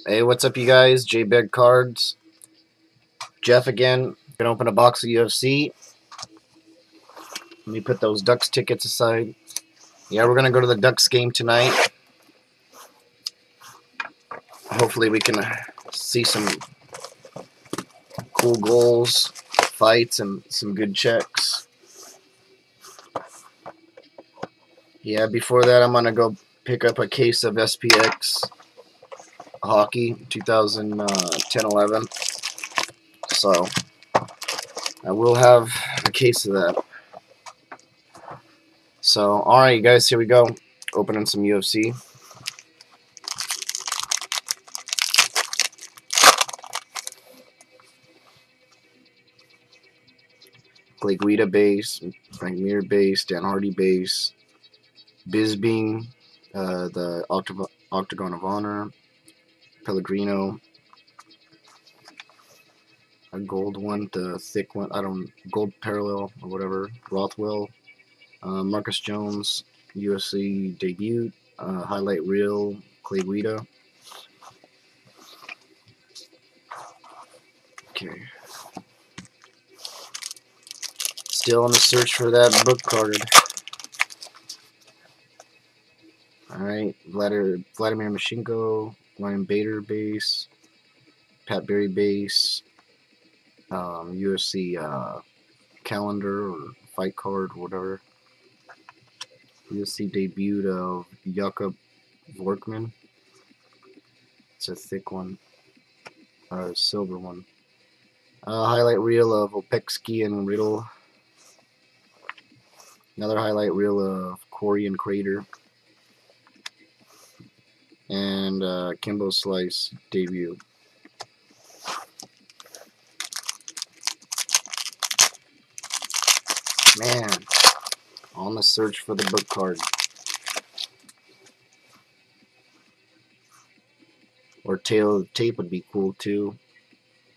Hey, what's up, you guys? JBeg Cards. Jeff again. Gonna open a box of UFC. Let me put those Ducks tickets aside. Yeah, we're gonna go to the Ducks game tonight. Hopefully, we can see some cool goals, fights, and some good checks. Yeah, before that, I'm gonna go pick up a case of SPX hockey 2010-11. So I will have a case of that. So, alright, you guys, here we go. Opening some UFC. Clay Guida base, Frank Mir base, Dan Hardy base, Bisbing, the Octagon of Honor, Pellegrino, a gold one, the thick one, gold parallel or whatever, Rothwell, Marcus Jones, UFC debut, highlight reel, Clay Guida. Okay. Still on the search for that book card. Alright, Vladimir Mashinko, Ryan Bader base, Pat Berry base, UFC calendar or fight card, whatever. UFC debut of Jakub Vorkman. It's a thick one, a silver one. Highlight reel of Opekski and Riddle. Another highlight reel of Corey and Crater. And Kimbo Slice debut. Man, on the search for the book card. Or tape would be cool too.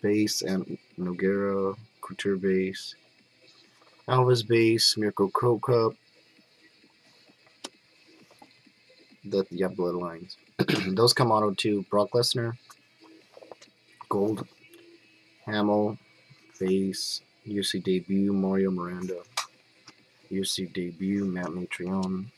Base and Noguera, Couture base. Alves base, Mirko Cup. Yeah, Bloodlines. Those come auto too. Brock Lesnar, gold. Hamill, base. UFC debut, Mario Miranda. UFC debut, Matt Mitrione.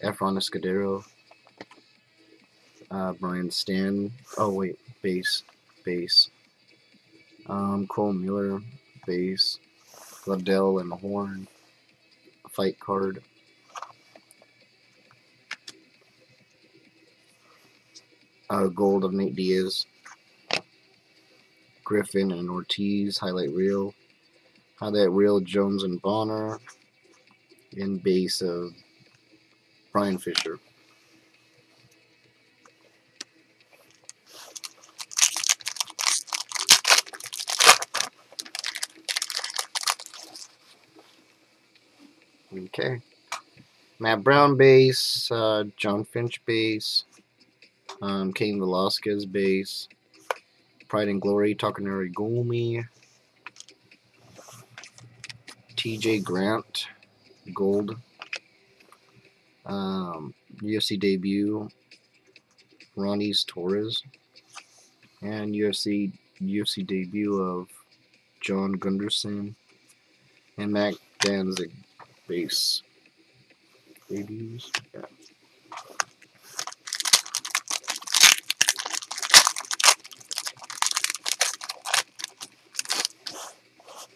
Efron Escudero. Brian Stan. Oh, wait. Base. Cole Miller. Base. Liddell and Horn. Fight card. Gold of Nate Diaz. Griffin and Ortiz. Highlight reel. Highlight reel Jones and Bonner. In base of Brian Fisher. Okay. Matt Brown base, John Finch base, Cain Velasquez base, Pride and Glory, Takanori Gomi, TJ Grant, gold, UFC debut, Ronnie's Torres, and UFC debut of John Gunderson, and Mac Danzig base debuts. Yeah.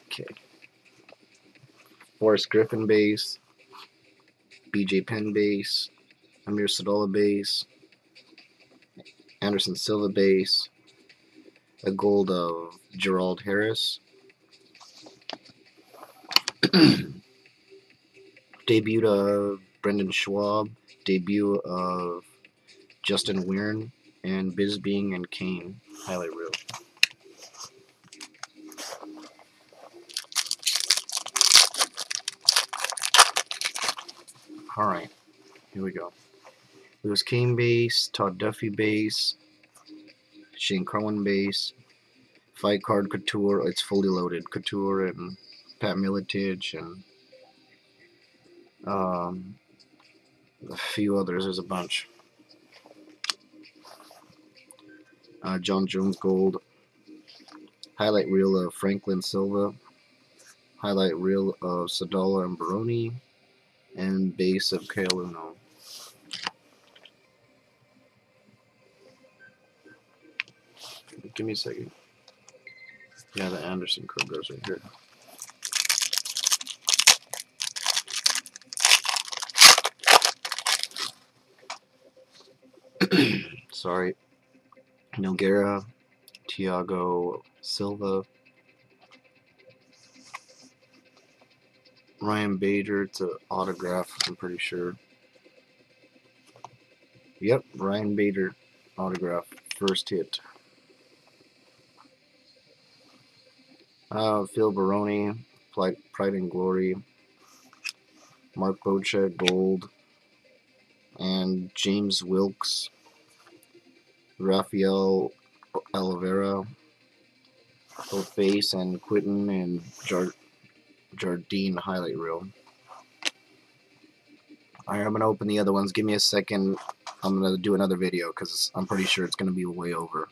Okay. Forrest Griffin base, BJ Penn base, Amir Sadola base, Anderson Silva base, a gold of Gerald Harris, debut of Brendan Schwab, debut of Justin Weirin, and Bisbing and Kane, highlight reel. Alright, here we go. Lewis Kane base, Todd Duffy base, Shane Carwin base, fight card Couture, it's fully loaded, Couture and Pat Miletich, and a few others. There's a bunch. John Jones Gold. Highlight reel of Franklin Silva. Highlight reel of Sadala and Baroni. And base of Kale Uno. Give me a second. Yeah, the Anderson card goes right here. Sorry. Noguera, Thiago Silva, Ryan Bader to autograph, I'm pretty sure. Yep, Ryan Bader autograph, first hit. Phil Baroni, Pride and Glory, Mark Bocha, Gold, and James Wilkes, Rafael Oliveira, both base, and Quinton and Jardine highlight reel. Alright, I'm going to open the other ones. Give me a second. I'm going to do another video because I'm pretty sure it's going to be way over.